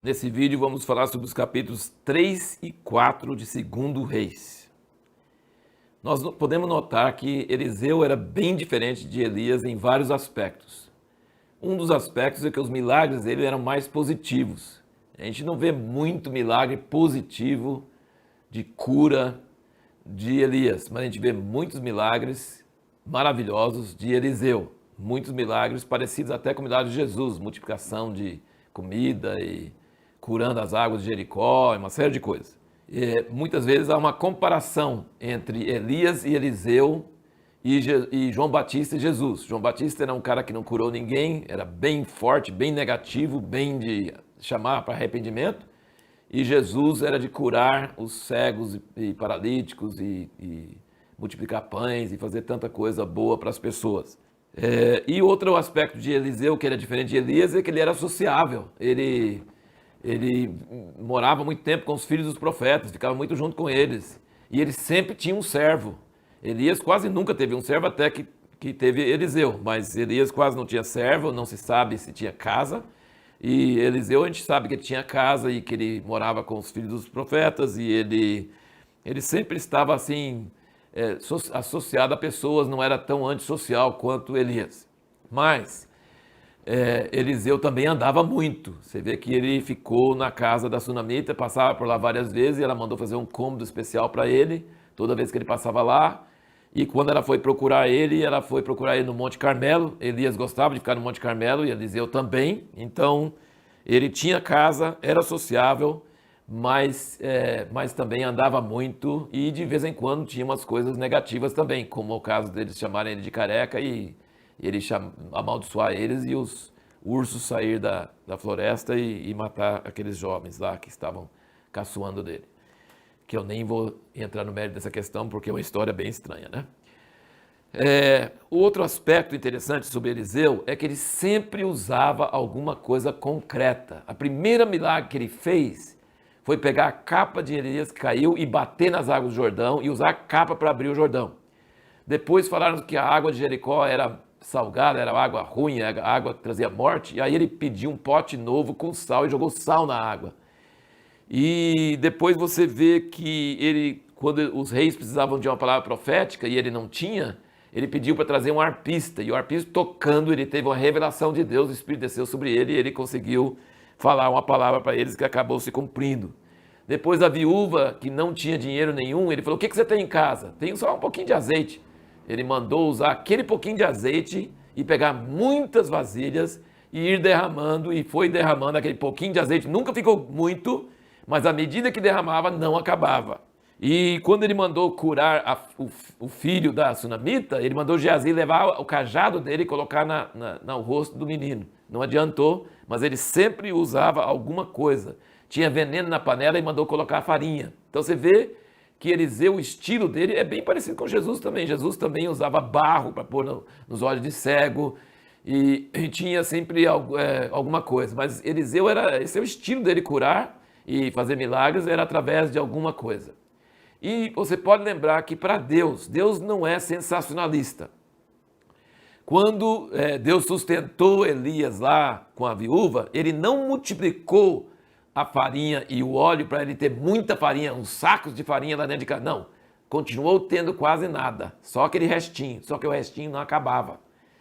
Nesse vídeo vamos falar sobre os capítulos 3 e 4 de 2 Reis. Nós podemos notar que Eliseu era bem diferente de Elias em vários aspectos. Um dos aspectos é que os milagres dele eram mais positivos. A gente não vê muito milagre positivo de cura de Elias, mas a gente vê muitos milagres maravilhosos de Eliseu. Muitos milagres parecidos até com o milagre de Jesus, multiplicação de comida e curando as águas de Jericó, uma série de coisas. Muitas vezes há uma comparação entre Elias e Eliseu e João Batista e Jesus. João Batista era um cara que não curou ninguém, era bem forte, bem negativo, bem de chamar para arrependimento. E Jesus era de curar os cegos e paralíticos e multiplicar pães e fazer tanta coisa boa para as pessoas. E outro aspecto de Eliseu que era diferente de Elias é que ele era sociável. Ele morava muito tempo com os filhos dos profetas, ficava muito junto com eles. E ele sempre tinha um servo. Elias quase nunca teve um servo até que teve Eliseu. Mas Elias quase não tinha servo, não se sabe se tinha casa. E Eliseu a gente sabe que ele tinha casa e que ele morava com os filhos dos profetas. E ele sempre estava assim, associado a pessoas, não era tão antissocial quanto Elias. Mas Eliseu também andava muito. Você vê que ele ficou na casa da sunamita, passava por lá várias vezes e ela mandou fazer um cômodo especial para ele, toda vez que ele passava lá. E quando ela foi procurar ele, ela foi procurar ele no Monte Carmelo. Elias gostava de ficar no Monte Carmelo e Eliseu também. Então, ele tinha casa, era sociável, mas também andava muito e de vez em quando tinha umas coisas negativas também, como o caso deles chamarem ele de careca e ele amaldiçoar eles e os ursos sair da floresta e matar aqueles jovens lá que estavam caçoando dele. Que eu nem vou entrar no mérito dessa questão porque é uma história bem estranha, né? Outro aspecto interessante sobre Eliseu é que ele sempre usava alguma coisa concreta. A primeira milagre que ele fez foi pegar a capa de Elias que caiu e bater nas águas do Jordão e usar a capa para abrir o Jordão. Depois falaram que a água de Jericó era salgada, era água ruim, a água que trazia morte, e aí ele pediu um pote novo com sal e jogou sal na água. E depois você vê que ele, quando os reis precisavam de uma palavra profética e ele não tinha, ele pediu para trazer um arpista, e o arpista tocando, ele teve uma revelação de Deus, o Espírito desceu sobre ele e ele conseguiu falar uma palavra para eles que acabou se cumprindo. Depois a viúva, que não tinha dinheiro nenhum, ele falou, o que você tem em casa? Tenho só um pouquinho de azeite. Ele mandou usar aquele pouquinho de azeite e pegar muitas vasilhas e ir derramando, e foi derramando aquele pouquinho de azeite. Nunca ficou muito, mas à medida que derramava, não acabava. E quando ele mandou curar o filho da sunamita, ele mandou Geazi levar o cajado dele e colocar no rosto do menino. Não adiantou, mas ele sempre usava alguma coisa. Tinha veneno na panela e mandou colocar farinha. Então você vê que Eliseu, o estilo dele é bem parecido com Jesus também. Jesus também usava barro para pôr nos olhos de cego e tinha sempre alguma coisa. Mas Eliseu esse é o estilo dele curar e fazer milagres, era através de alguma coisa. E você pode lembrar que para Deus não é sensacionalista. Quando Deus sustentou Elias lá com a viúva, ele não multiplicou a farinha e o óleo para ele ter muita farinha, uns sacos de farinha lá dentro de casa. Não, continuou tendo quase nada, só aquele restinho, só que o restinho não acabava.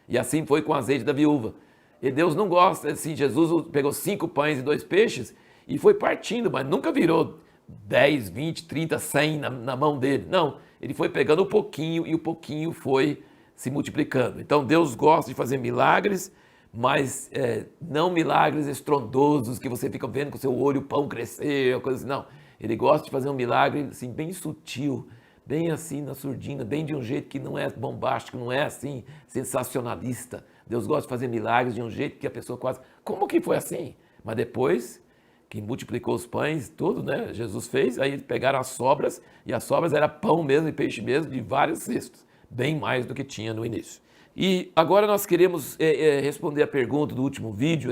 E assim foi com o azeite da viúva. E Deus não gosta, assim, Jesus pegou 5 pães e 2 peixes e foi partindo, mas nunca virou 10, 20, 30, 100 na mão dele. Não, ele foi pegando um pouquinho e o pouquinho foi se multiplicando. Então Deus gosta de fazer milagres, mas não milagres estrondosos que você fica vendo com o seu olho o pão crescer, coisa assim. Não, ele gosta de fazer um milagre assim, bem sutil, bem assim na surdina, bem de um jeito que não é bombástico, não é assim sensacionalista. Deus gosta de fazer milagres de um jeito que a pessoa quase... Como que foi assim? Mas depois que multiplicou os pães, tudo, né? Jesus fez, aí pegaram as sobras, e as sobras era pão mesmo e peixe mesmo, de vários cestos, bem mais do que tinha no início. E agora nós queremos responder a pergunta do último vídeo,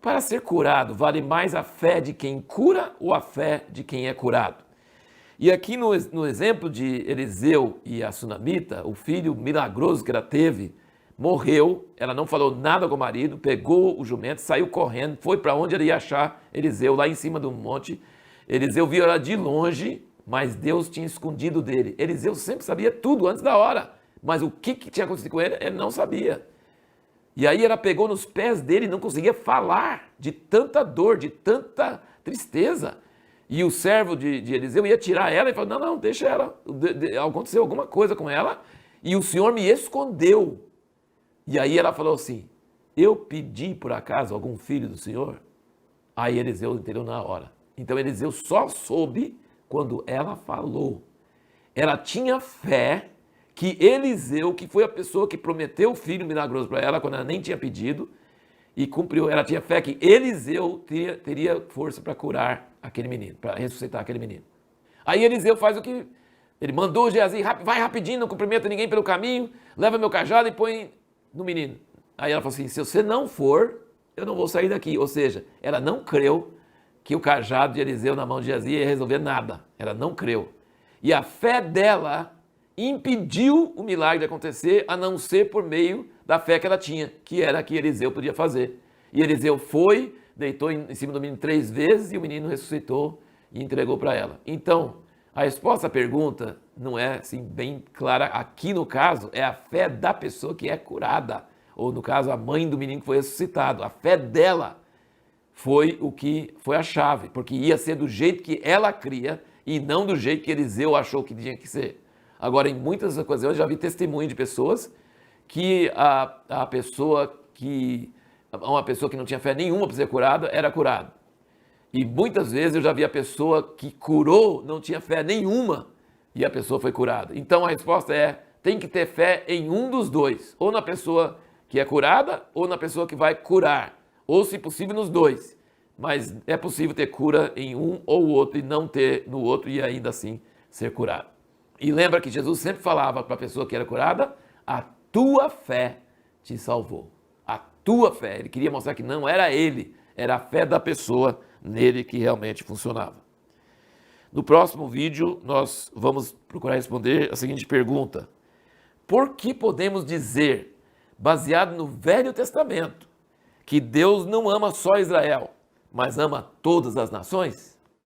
para ser curado, vale mais a fé de quem cura ou a fé de quem é curado? E aqui no exemplo de Eliseu e a sunamita, o filho milagroso que ela teve, morreu, ela não falou nada com o marido, pegou o jumento, saiu correndo, foi para onde ela ia achar Eliseu, lá em cima do monte. Eliseu viu ela de longe, mas Deus tinha escondido dele. Eliseu sempre sabia tudo antes da hora, mas o que tinha acontecido com ele, ele não sabia. E aí ela pegou nos pés dele e não conseguia falar de tanta dor, de tanta tristeza. E o servo de Eliseu ia tirar ela e falou, não, deixa ela, aconteceu alguma coisa com ela e o Senhor me escondeu. E aí ela falou assim, eu pedi por acaso algum filho do Senhor? Aí Eliseu entendeu na hora. Então Eliseu só soube quando ela falou. Ela tinha fé que Eliseu, que foi a pessoa que prometeu o filho milagroso para ela, quando ela nem tinha pedido, e cumpriu, ela tinha fé que Eliseu teria força para curar aquele menino, para ressuscitar aquele menino. Aí Eliseu faz o que... Ele mandou Geazi, vai rapidinho, não cumprimenta ninguém pelo caminho, leva meu cajado e põe no menino. Aí ela falou assim, se você não for, eu não vou sair daqui. Ou seja, ela não creu que o cajado de Eliseu na mão de Geazi ia resolver nada. Ela não creu. E a fé dela impediu o milagre de acontecer, a não ser por meio da fé que ela tinha, que era que Eliseu podia fazer. E Eliseu foi, deitou em cima do menino 3 vezes e o menino ressuscitou e entregou para ela. Então, a resposta à pergunta não é assim bem clara. Aqui no caso é a fé da pessoa que é curada, ou no caso a mãe do menino que foi ressuscitado. A fé dela foi o que foi a chave, porque ia ser do jeito que ela cria e não do jeito que Eliseu achou que tinha que ser. Agora, em muitas ocasiões, já vi testemunho de pessoas que uma pessoa que não tinha fé nenhuma para ser curada, era curada. E muitas vezes eu já vi a pessoa que curou, não tinha fé nenhuma, e a pessoa foi curada. Então a resposta é, tem que ter fé em um dos dois, ou na pessoa que é curada, ou na pessoa que vai curar, ou se possível nos dois. Mas é possível ter cura em um ou outro e não ter no outro e ainda assim ser curado. E lembra que Jesus sempre falava para a pessoa que era curada, a tua fé te salvou. A tua fé. Ele queria mostrar que não era ele, era a fé da pessoa nele que realmente funcionava. No próximo vídeo, nós vamos procurar responder a seguinte pergunta. Por que podemos dizer, baseado no Velho Testamento, que Deus não ama só Israel, mas ama todas as nações?